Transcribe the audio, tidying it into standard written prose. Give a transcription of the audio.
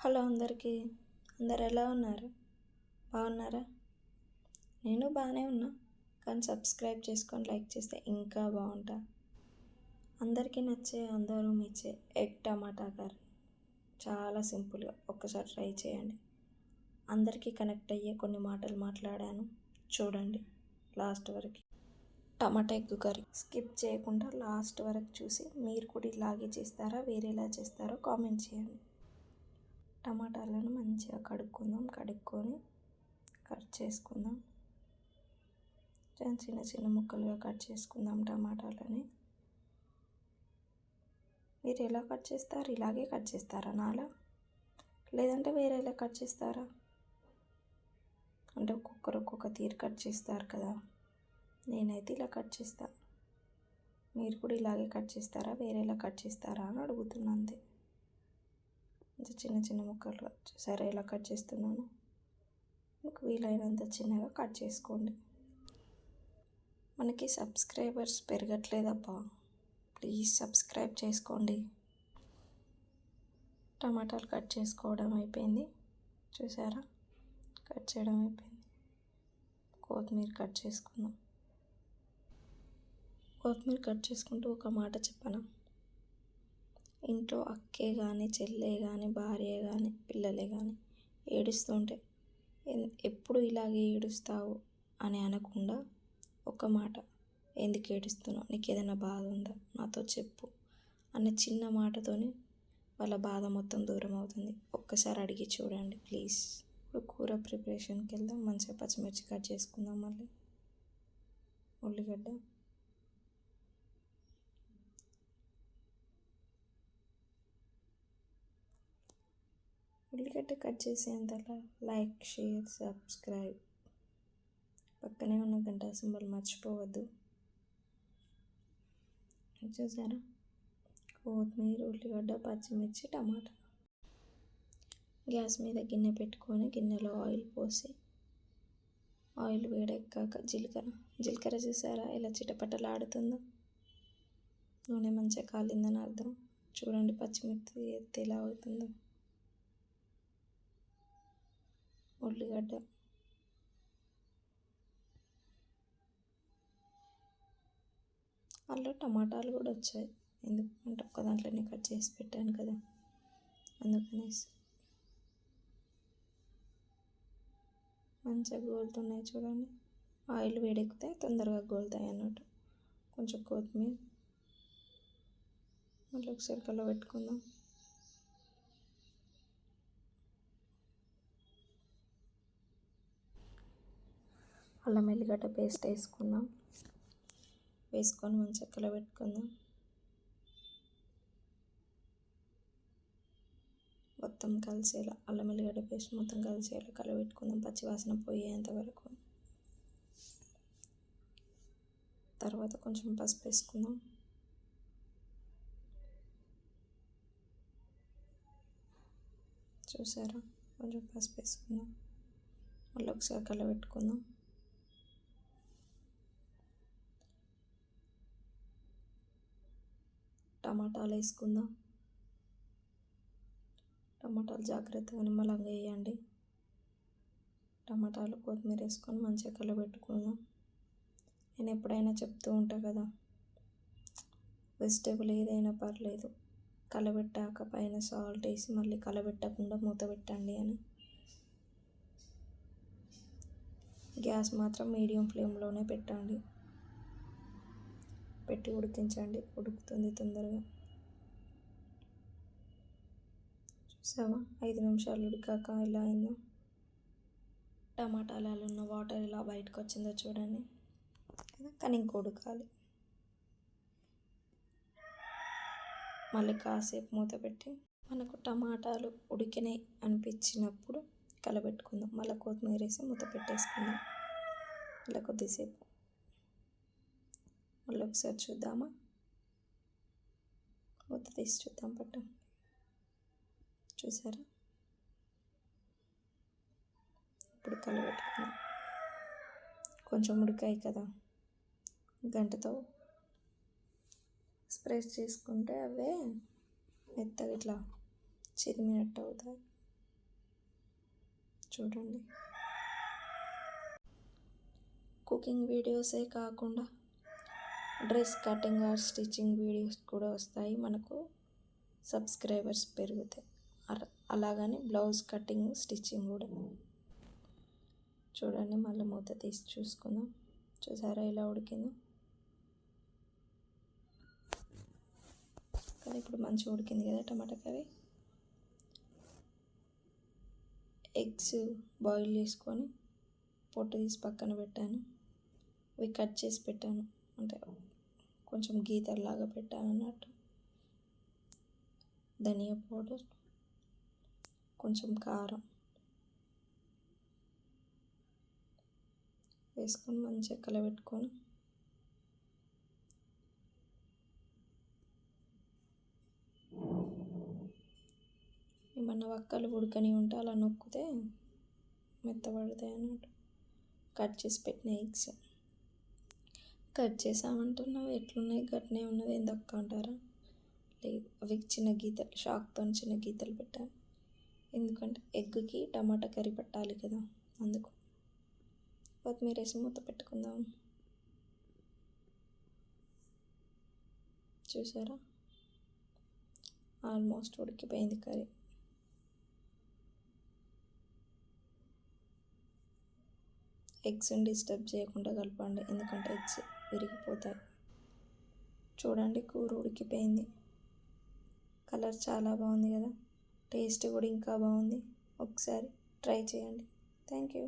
Hello అందరికీ. అందరు ఎలా ఉన్నారు? బాగున్నారా? నేను బాగానే ఉన్నా. కానీ సబ్స్క్రైబ్ చేసుకొని లైక్ చేస్తే ఇంకా బాగుంటా. అందరికీ నచ్చే, అందరూ మెచ్చే ఎగ్ టమాటా కర్రీ చాలా సింపుల్గా ఒక్కసారి ట్రై చేయండి. అందరికీ కనెక్ట్ అయ్యే కొన్ని మాటలు మాట్లాడాను, చూడండి లాస్ట్ వరకు. టమాటా ఎగ్ కర్రీ స్కిప్ చేయకుండా లాస్ట్ వరకు చూసి మీరు కూడా ఇలాగే చేస్తారా, వేరేలా చేస్తారో కామెంట్ చేయండి. టమాటాలను మంచిగా కడుక్కొని కట్ చేసుకుందాం. చిన్న చిన్న ముక్కలుగా కట్ చేసుకుందాం టమాటాలని. మీరు ఎలా కట్ చేస్తారు? ఇలాగే కట్ చేస్తారా నాలా, లేదంటే వేరేలా కట్ చేస్తారా? అంటే ఒక్కొక్క తీరు కట్ చేస్తారు కదా, నేనైతే ఇలా కట్ చేస్తా. మీరు కూడా ఇలాగే కట్ చేస్తారా, వేరేలా కట్ చేస్తారా అని అడుగుతున్నా అంతే. చిన్న చిన్న ముక్కలుగా చూసారా ఎలా కట్ చేస్తున్నాను? మీకు వీలైనంత చిన్నగా కట్ చేసుకోండి. మనకి సబ్స్క్రైబర్స్ పెరగట్లేదబ్బా, ప్లీజ్ సబ్స్క్రైబ్ చేసుకోండి. టమాటాలు కట్ చేసుకోవడం అయిపోయింది, చూసారా కట్ చేయడం అయిపోయింది. కొత్తిమీర కట్ చేసుకుందాం. కొత్తిమీర కట్ చేసుకుంటూ ఒక మాట చెప్పనా? ఇంట్లో అక్కే కానీ, చెల్లె కానీ, భార్య కానీ, పిల్లలే కానీ ఏడుస్తుంటే ఎప్పుడు ఇలాగే ఏడుస్తావు అని అనకుండా ఒక మాట, ఎందుకు ఏడుస్తున్నావు, నీకు ఏదైనా బాధ ఉందా, నాతో చెప్పు అన్న చిన్న మాటతోని వాళ్ళ బాధ మొత్తం దూరం అవుతుంది. ఒక్కసారి అడిగి చూడండి ప్లీజ్. ఇప్పుడు కూర ప్రిపరేషన్కి వెళ్దాం. మంచిగా పచ్చిమిర్చి కట్ చేసుకుందాం. మళ్ళీ ఉల్లిగడ్డ, కట్ చేసేంతలా లైక్, షేర్, సబ్స్క్రైబ్, పక్కనే ఉన్న గంట సింబల్ మర్చిపోవద్దు. చూసారా, కొత్తిమీర, ఉల్లిగడ్డ, పచ్చిమిర్చి, టమాటా. గ్యాస్ మీద గిన్నె పెట్టుకొని గిన్నెలో ఆయిల్ పోసి, ఆయిల్ వేడెక్కాక జీలకర్ర చూసారా ఎలా చిటపటలాడుతుందో. నూనె మంచిగా కాలిందని అర్థం. చూడండి పచ్చిమిర్చి ఎత్తి ఎలా అవుతుందో. ఉల్లిగడ్డ, అందులో టమాటాలు కూడా వచ్చాయి. ఎందుకంటే ఒక్క దాంట్లోనే కట్ చేసి పెట్టాను కదా, అందుకనేసి. మంచిగా గోలుతున్నాయి చూడండి. ఆయిల్ వేడెక్కితే తొందరగా గోలుతాయి అన్నట్టు. కొంచెం కొత్తిమీర, మళ్ళీ ఒకసారి కలబెట్టుకుందాం. అల్లం ఎల్లిగడ్డ పేస్ట్ వేసుకొని మంచిగా కలబెట్టుకుందాం. మొత్తం కలిసేలా అల్లం ఎల్లిగడ్డ పేస్ట్ మొత్తం కలిసేలా కలబెట్టుకుందాం, పచ్చివాసన పోయేంత వరకు. తర్వాత కొంచెం పసుపు వేసుకుందాం. చూసారా, కొంచెం పసుపు వేసుకుందాం. మళ్ళీ ఒకసారి కలబెట్టుకుందాం. టమాటాలు వేసుకుందాం. టమాటాలు జాగ్రత్తగా నిమ్మలంగా వేయండి. టమాటాలు, కొత్తిమీర వేసుకొని మంచిగా కలబెట్టుకుందాం. నేను ఎప్పుడైనా చెప్తూ ఉంటా కదా, వెజిటేబుల్ ఏదైనా పర్లేదు కలబెట్టాక పైన సాల్ట్ వేసి మళ్ళీ కలబెట్టకుండా మూత పెట్టండి అని. గ్యాస్ మాత్రం మీడియం ఫ్లేమ్లోనే పెట్టండి. పెట్టి ఉడికించండి, ఉడుకుతుంది తొందరగా. చూసావా 5 నిమిషాలు ఉడికాక ఎలా అయిందో. టమాటాలలో ఉన్న వాటర్ ఎలా బయటకు వచ్చిందో చూడండి కదా, కానీ ఇంక ఉడకాలి. మళ్ళీ కాసేపు మూత పెట్టి మనకు టమాటాలు ఉడికినాయి అనిపించినప్పుడు కలబెట్టుకుందాం. మళ్ళీ కొత్తిమీర వేసి మూత పెట్టేసుకుందాం. ఇలా కొద్దిసేపు మళ్ళీ ఒకసారి చూద్దామా, మూత తీసి చూద్దాం పట్టు. చూసారా, ఇప్పుడు కలబెట్టుకుందాం. కొంచెం ఉడికాయి కదా, గంటతో స్ప్రెస్ చేసుకుంటే అవే మెత్తగా ఇట్లా చిరిమినట్టు అవుతాయి. చూడండి. కుకింగ్ వీడియోసే కాకుండా dress cutting or stitching videos కూడా వస్తాయి. మనకు సబ్స్క్రైబర్స్ పెరుగుతాయి. అలాగని బ్లౌజ్ కటింగ్ స్టిచ్చింగ్ కూడా. చూడండి, మళ్ళీ మూత తీసి చూసుకుందాం. చూసారా ఎలా ఉడికిందో? కానీ ఇప్పుడు మంచిగా ఉడికింది కదా టమాటా కర్రీ. ఎగ్స్ బాయిల్ చేసుకొని పొట్టు తీసి పక్కన పెట్టాను. అవి కట్ చేసి పెట్టాను, అంటే కొంచెం గీతల్లాగా పెట్టాను అన్నట్టు. ధనియా పౌడర్, కొంచెం కారం వేసుకొని మంచిగా కలబెట్టుకొని ఏమన్నా వక్కలు ఉడకని ఉంటే అలా నొక్కితే మెత్తబడతాయి అన్నట్టు. కట్ చేసి పెట్టిన ఎగ్స్ కట్ చేసామంటున్నావు, ఎట్లున్నాయి? గట్టినే ఉన్నది ఏందక్క అంటారా? లేదు, అవి చిన్న గీతలు, షాక్తో చిన్న గీతలు పెట్టాను. ఎందుకంటే ఎగ్కి టమాటా కర్రీ పట్టాలి కదా, అందుకు. కొత్తిమీర వేసి మూత పెట్టుకుందాం. చూసారా, ఆల్మోస్ట్ ఉడికిపోయింది కర్రీ. ఎగ్స్ని డిస్టర్బ్ చేయకుండా కలపండి, ఎందుకంటే ఎగ్స్ విరిగిపోతాయి. చూడండి, కూర ఉడికిపోయింది. కలర్ చాలా బాగుంది కదా, టేస్ట్ కూడా ఇంకా బాగుంది. ఒకసారి ట్రై చేయండి. Thank you.